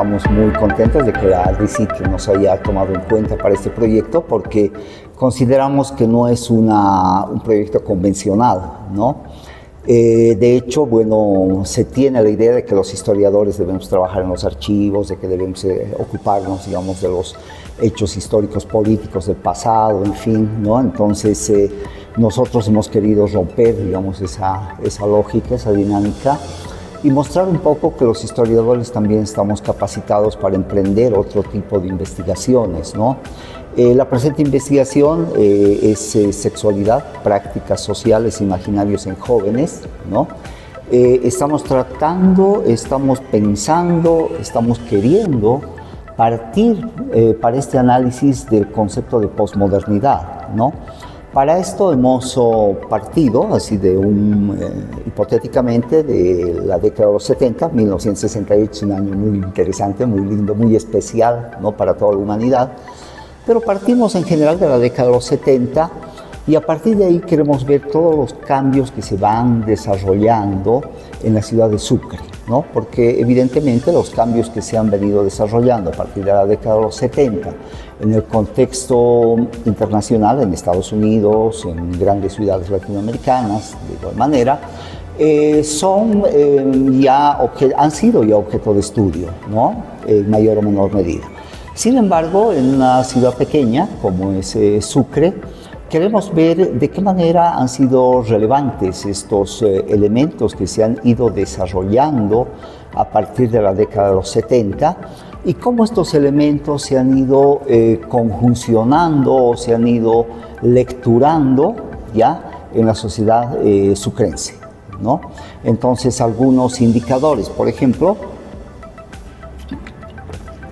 estamos muy contentos de que la DICIT nos haya tomado en cuenta para este proyecto, porque consideramos que no es un proyecto convencional, ¿no? De hecho, bueno, se tiene la idea de que los historiadores debemos trabajar en los archivos, de que debemos ocuparnos, digamos, de los hechos históricos políticos del pasado, en fin, ¿no? Entonces, nosotros hemos querido romper, digamos, esa lógica, esa dinámica, y mostrar un poco que los historiadores también estamos capacitados para emprender otro tipo de investigaciones, ¿no? La presente investigación es sexualidad, prácticas sociales, imaginarios en jóvenes, ¿no? Estamos tratando, estamos pensando, estamos queriendo partir para este análisis del concepto de posmodernidad, ¿no? Para esto hemos partido, así hipotéticamente, de la década de los 70, 1968 es un año muy interesante, muy lindo, muy especial, ¿no? Para toda la humanidad, pero partimos en general de la década de los 70 y a partir de ahí queremos ver todos los cambios que se van desarrollando en la ciudad de Sucre, ¿no? Porque evidentemente los cambios que se han venido desarrollando a partir de la década de los 70 en el contexto internacional, en Estados Unidos, en grandes ciudades latinoamericanas, de igual manera, han sido ya objeto de estudio, ¿no? En mayor o menor medida. Sin embargo, en una ciudad pequeña como es Sucre, queremos ver de qué manera han sido relevantes estos elementos que se han ido desarrollando a partir de la década de los 70 y cómo estos elementos se han ido conjuncionando o se han ido lecturando ya en la sociedad sucrense, ¿no? Entonces, algunos indicadores, por ejemplo,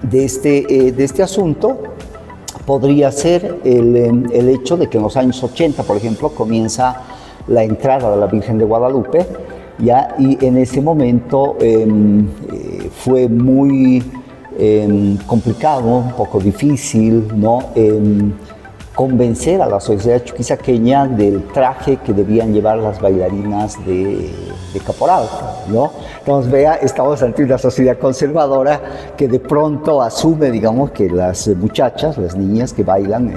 de este asunto podría ser el hecho de que en los años 80, por ejemplo, comienza la entrada de la Virgen de Guadalupe, ¿ya? Y en ese momento fue muy complicado, un poco difícil, ¿no? Convencer a la sociedad chuquisaqueña del traje que debían llevar las bailarinas de caporal, ¿no? Entonces, vea, estamos ante una sociedad conservadora que de pronto asume, digamos, que las muchachas, las niñas que bailan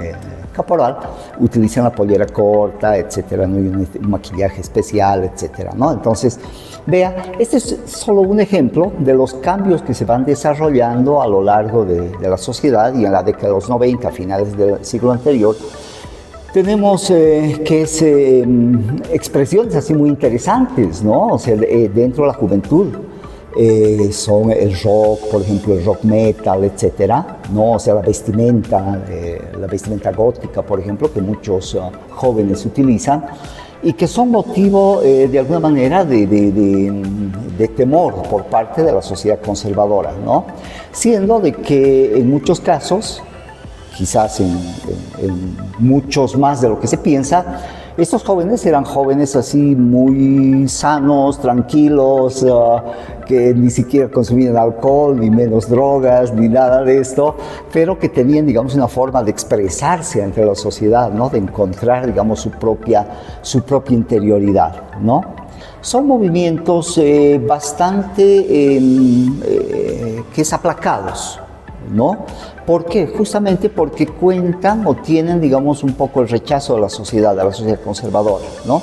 caporal, utilizan la pollera corta, etcétera, ¿no? Y un maquillaje especial, etcétera, ¿no? Entonces, vea, este es solo un ejemplo de los cambios que se van desarrollando a lo largo de la sociedad, y en la década de los 90, a finales del siglo anterior, tenemos expresiones así muy interesantes, ¿no? O sea, dentro de la juventud. Son el rock, por ejemplo, el rock metal, etcétera, ¿no? O sea, la vestimenta gótica, por ejemplo, que muchos jóvenes utilizan y que son motivo, de alguna manera, de temor por parte de la sociedad conservadora, ¿no? Siendo de que en muchos casos, quizás en muchos más de lo que se piensa, estos jóvenes eran jóvenes así muy sanos, tranquilos, que ni siquiera consumían alcohol, ni menos drogas, ni nada de esto, pero que tenían, digamos, una forma de expresarse ante la sociedad, ¿no? De encontrar, digamos, su propia interioridad, ¿no? Son movimientos bastante aplacados, ¿no? ¿Por qué? Justamente porque cuentan o tienen, digamos, un poco el rechazo de la sociedad conservadora, ¿no?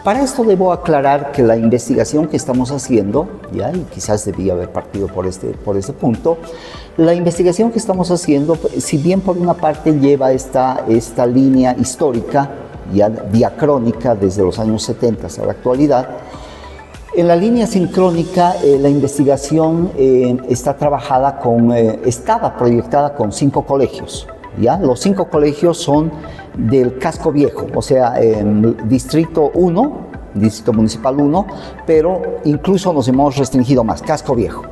Para esto debo aclarar que la investigación que estamos haciendo, ¿ya? Y quizás debía haber partido por este punto, la investigación que estamos haciendo, si bien por una parte lleva esta línea histórica, ya diacrónica desde los años 70 hasta la actualidad, en la línea sincrónica, la investigación estaba proyectada con 5 colegios, ¿ya? Los 5 colegios son del Casco Viejo, o sea, Distrito 1, Distrito Municipal 1, pero incluso nos hemos restringido más, Casco Viejo,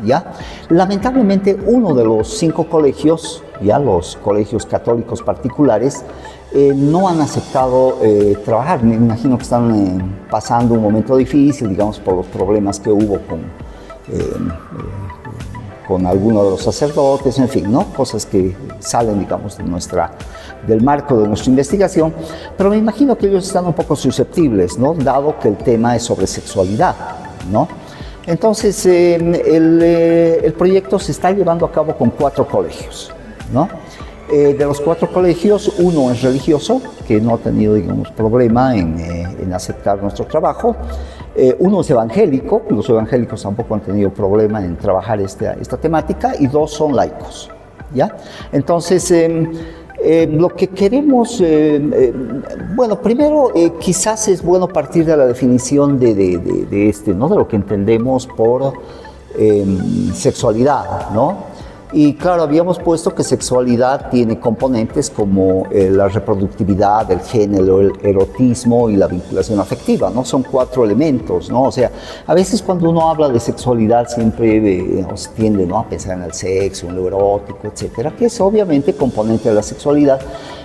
¿ya? Lamentablemente, uno de los 5 colegios, ya los colegios católicos particulares, no han aceptado trabajar. Me imagino que están pasando un momento difícil, digamos, por los problemas que hubo con algunos de los sacerdotes, en fin, ¿no? Cosas que salen, digamos, del marco de nuestra investigación, pero me imagino que ellos están un poco susceptibles, ¿no? Dado que el tema es sobre sexualidad, ¿no? Entonces, el proyecto se está llevando a cabo con 4 colegios, ¿no? De los 4 colegios, uno es religioso, que no ha tenido, digamos, problema en aceptar nuestro trabajo. Uno es evangélico, los evangélicos tampoco han tenido problema en trabajar esta temática, y 2 son laicos, ¿ya? Entonces, lo que queremos, bueno, primero quizás es bueno partir de la definición ¿no? De lo que entendemos por sexualidad, ¿no? Y claro, habíamos puesto que sexualidad tiene componentes como la reproductividad, el género, el erotismo y la vinculación afectiva, ¿no? Son 4 elementos, ¿no? O sea, a veces cuando uno habla de sexualidad siempre se tiende, ¿no?, a pensar en el sexo, en lo erótico, etcétera, que es obviamente componente de la sexualidad,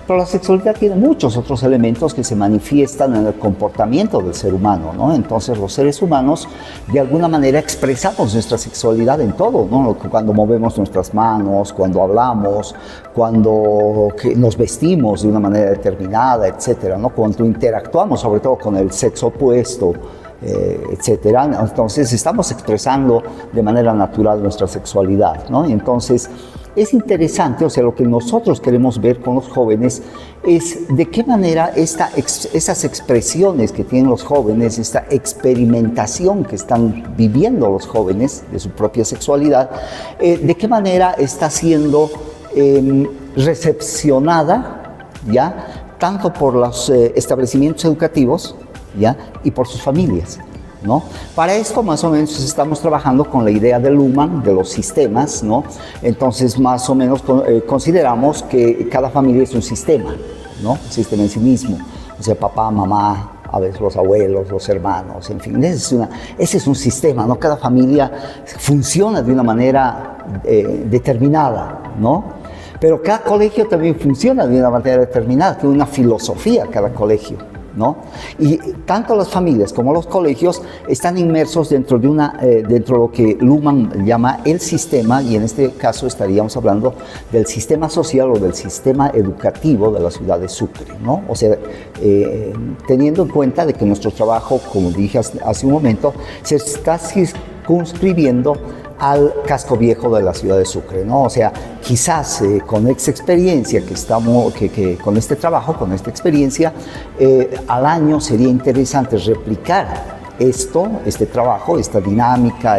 pero la sexualidad tiene muchos otros elementos que se manifiestan en el comportamiento del ser humano, ¿no? Entonces los seres humanos de alguna manera expresamos nuestra sexualidad en todo, ¿no? Cuando movemos nuestras manos, cuando hablamos, cuando nos vestimos de una manera determinada, etcétera, ¿no? Cuando interactuamos sobre todo con el sexo opuesto, etcétera. Entonces estamos expresando de manera natural nuestra sexualidad, ¿no? Y entonces es interesante, o sea, lo que nosotros queremos ver con los jóvenes es de qué manera esas expresiones que tienen los jóvenes, esta experimentación que están viviendo los jóvenes de su propia sexualidad, de qué manera está siendo recepcionada, ¿ya?, tanto por los establecimientos educativos, ¿ya?, y por sus familias, ¿no? Para esto más o menos estamos trabajando con la idea de Luhmann, de los sistemas, ¿no? Entonces más o menos consideramos que cada familia es un sistema, ¿no? Un sistema en sí mismo, o sea, papá, mamá, a veces los abuelos, los hermanos, en fin, ese es un sistema, ¿no? Cada familia funciona de una manera determinada, ¿no? Pero cada colegio también funciona de una manera determinada, tiene una filosofía cada colegio, ¿no? Y tanto las familias como los colegios están inmersos dentro de lo que Luhmann llama el sistema, y en este caso estaríamos hablando del sistema social o del sistema educativo de la ciudad de Sucre, ¿no? O sea, teniendo en cuenta de que nuestro trabajo, como dije hace un momento, se está circunscribiendo al casco viejo de la ciudad de Sucre, ¿no? O sea, quizás con esta experiencia con este trabajo, con esta experiencia, al año sería interesante replicar este trabajo, esta dinámica,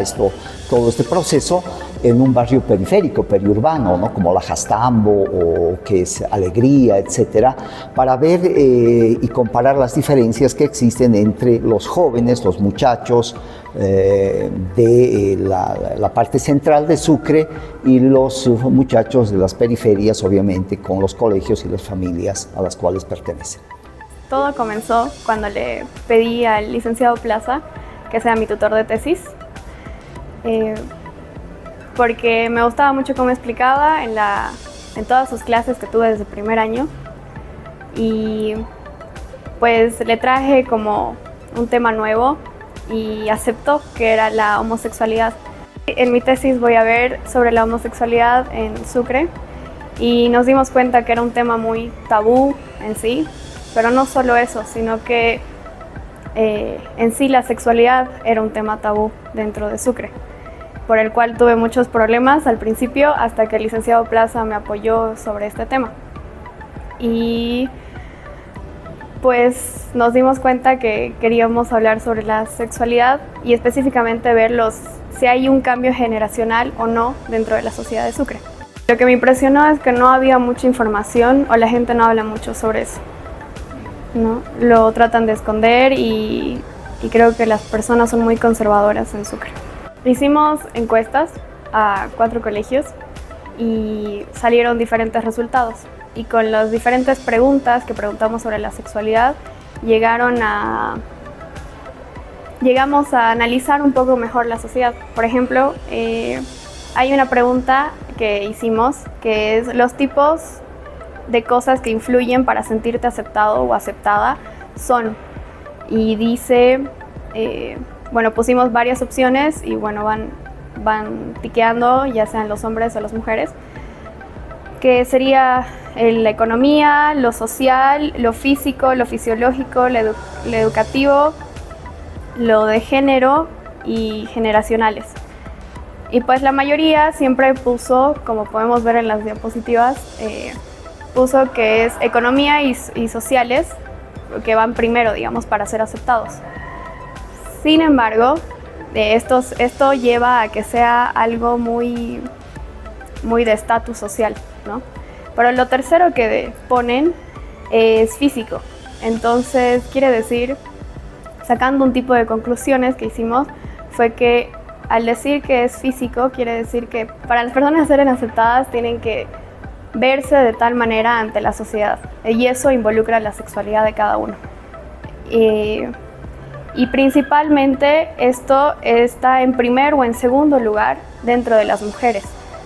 todo este proceso en un barrio periférico, periurbano, ¿no?, como Lajastambo, o que es Alegría, etcétera, para ver y comparar las diferencias que existen entre los jóvenes, los muchachos de la parte central de Sucre y los muchachos de las periferias, obviamente, con los colegios y las familias a las cuales pertenecen. Todo comenzó cuando le pedí al licenciado Plaza que sea mi tutor de tesis, porque me gustaba mucho cómo explicaba en todas sus clases que tuve desde el primer año, y pues le traje como un tema nuevo y aceptó, que era la homosexualidad. En mi tesis voy a ver sobre la homosexualidad en Sucre, y nos dimos cuenta que era un tema muy tabú en sí, pero no solo eso, sino que en sí la sexualidad era un tema tabú dentro de Sucre, por el cual tuve muchos problemas al principio, hasta que el licenciado Plaza me apoyó sobre este tema. Y pues nos dimos cuenta que queríamos hablar sobre la sexualidad y específicamente ver si hay un cambio generacional o no dentro de la sociedad de Sucre. Lo que me impresionó es que no había mucha información, o la gente no habla mucho sobre eso, ¿no? Lo tratan de esconder, y creo que las personas son muy conservadoras en Sucre. Hicimos encuestas a 4 colegios y salieron diferentes resultados, y con las diferentes preguntas que preguntamos sobre la sexualidad llegamos a analizar un poco mejor la sociedad. Por ejemplo, hay una pregunta que hicimos que es los tipos de cosas que influyen para sentirte aceptado o aceptada son, y dice, bueno, pusimos varias opciones y bueno, van tiqueando, ya sean los hombres o las mujeres, que sería la economía, lo social, lo físico, lo fisiológico, lo educativo, lo de género y generacionales. Y pues la mayoría siempre puso, como podemos ver en las diapositivas, puso que es economía y sociales, que van primero, digamos, para ser aceptados. Sin embargo, esto lleva a que sea algo muy de estatus social, ¿no? Pero lo tercero que ponen es físico. Entonces, quiere decir, sacando un tipo de conclusiones que hicimos, fue que al decir que es físico, quiere decir que para las personas ser aceptadas tienen que verse de tal manera ante la sociedad. Y eso involucra la sexualidad de cada uno. Y principalmente esto está en primer o en segundo lugar dentro de las mujeres.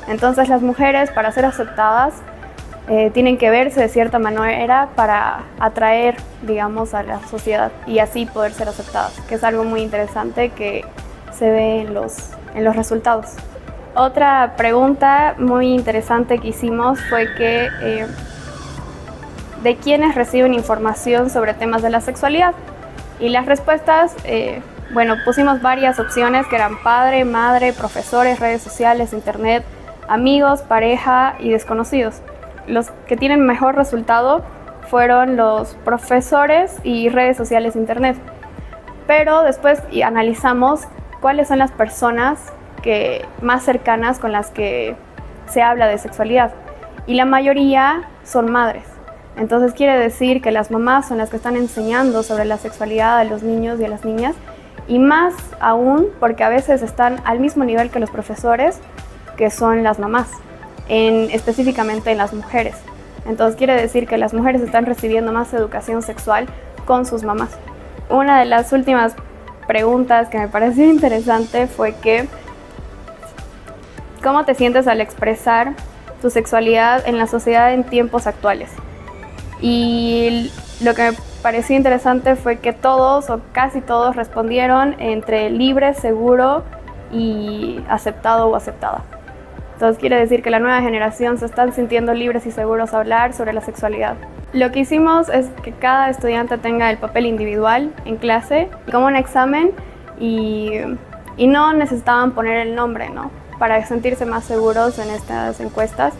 Entonces las mujeres, para ser aceptadas, tienen que verse de cierta manera para atraer, digamos, a la sociedad y así poder ser aceptadas, que es algo muy interesante que se ve en los resultados. Otra pregunta muy interesante que hicimos fue que de quiénes reciben información sobre temas de la sexualidad. Y las respuestas, bueno, pusimos varias opciones que eran padre, madre, profesores, redes sociales, internet, amigos, pareja y desconocidos. Los que tienen mejor resultado fueron los profesores y redes sociales, internet. Pero después analizamos cuáles son las personas más cercanas con las que se habla de sexualidad. Y la mayoría son madres. Entonces quiere decir que las mamás son las que están enseñando sobre la sexualidad a los niños y a las niñas, y más aún porque a veces están al mismo nivel que los profesores, que son las mamás, específicamente en las mujeres. Entonces quiere decir que las mujeres están recibiendo más educación sexual con sus mamás. Una de las últimas preguntas que me pareció interesante fue que ¿cómo te sientes al expresar tu sexualidad en la sociedad en tiempos actuales? Y lo que me pareció interesante fue que todos o casi todos respondieron entre libre, seguro y aceptado o aceptada. Entonces quiere decir que la nueva generación se están sintiendo libres y seguros a hablar sobre la sexualidad. Lo que hicimos es que cada estudiante tenga el papel individual en clase como un examen y no necesitaban poner el nombre, ¿no? Para sentirse más seguros en estas encuestas.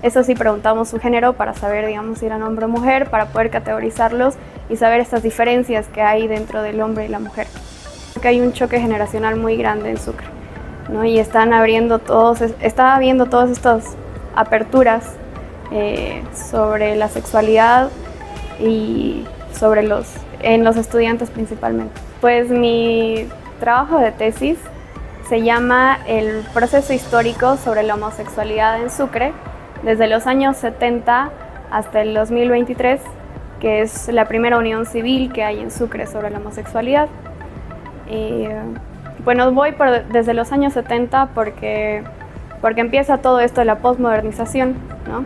Eso sí, preguntamos su género para saber, digamos, si eran hombre o mujer, para poder categorizarlos y saber estas diferencias que hay dentro del hombre y la mujer. Porque hay un choque generacional muy grande en Sucre, ¿no? Y estaba habiendo todas estas aperturas sobre la sexualidad y en los estudiantes principalmente. Pues mi trabajo de tesis se llama El proceso histórico sobre la homosexualidad en Sucre, desde los años 70 hasta el 2023, que es la primera unión civil que hay en Sucre sobre la homosexualidad. Bueno, voy desde los años 70 porque empieza todo esto de la posmodernización, ¿no?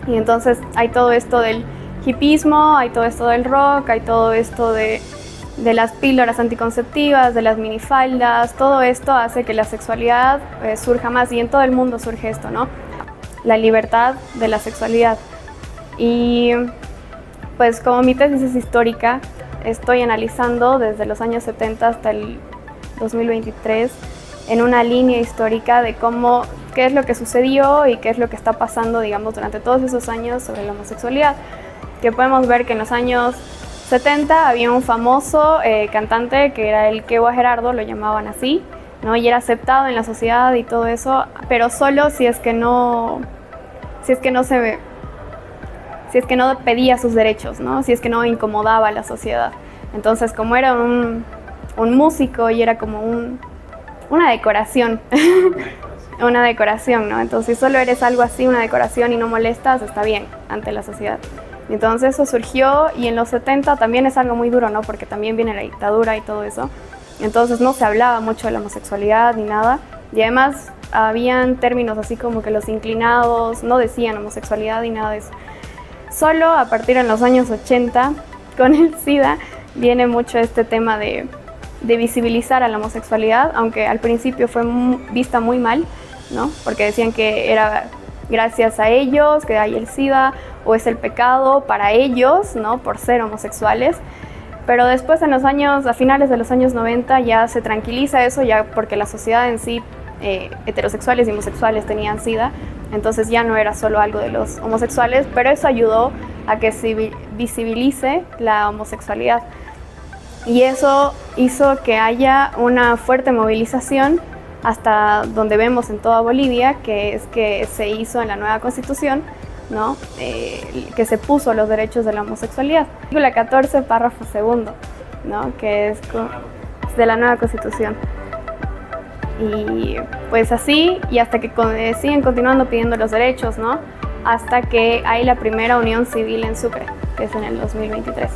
Y entonces hay todo esto del hipismo, hay todo esto del rock, hay todo esto de las píldoras anticonceptivas, de las minifaldas. Todo esto hace que la sexualidad surja más, y en todo el mundo surge esto, ¿no? La libertad de la sexualidad. Y pues como mi tesis es histórica, estoy analizando desde los años 70 hasta el 2023 en una línea histórica de qué es lo que sucedió y qué es lo que está pasando, digamos, durante todos esos años sobre la homosexualidad. Que podemos ver que en los años 70 había un famoso cantante que era el Quebo Gerardo, lo llamaban así, ¿no? Y era aceptado en la sociedad y todo eso, pero solo si es que no pedía sus derechos, ¿no? Si es que no incomodaba a la sociedad. Entonces, como era un músico y era como una decoración, una decoración, ¿no? Entonces, si solo eres algo así, una decoración, y no molestas, está bien ante la sociedad. Entonces eso surgió, y en los 70 también es algo muy duro, ¿no? Porque también viene la dictadura y todo eso. Entonces no se hablaba mucho de la homosexualidad ni nada. Y además habían términos así como que los inclinados no decían homosexualidad ni nada de eso. Solo a partir de los años 80, con el SIDA, viene mucho este tema de visibilizar a la homosexualidad, aunque al principio fue vista muy mal, ¿no? Porque decían que era gracias a ellos que hay el SIDA, o es el pecado para ellos, ¿no? Por ser homosexuales. Pero después a finales de los años 90 ya se tranquiliza eso, ya porque la sociedad en sí, heterosexuales y homosexuales tenían SIDA, entonces ya no era solo algo de los homosexuales, pero eso ayudó a que se visibilice la homosexualidad. Y eso hizo que haya una fuerte movilización hasta donde vemos en toda Bolivia, que es que se hizo en la nueva Constitución, ¿no? Que se puso los derechos de la homosexualidad. Artículo 14, párrafo segundo, ¿no? Que es de la nueva Constitución. Y pues así, y hasta que siguen continuando pidiendo los derechos, ¿no? Hasta que hay la primera unión civil en Sucre, que es en el 2023.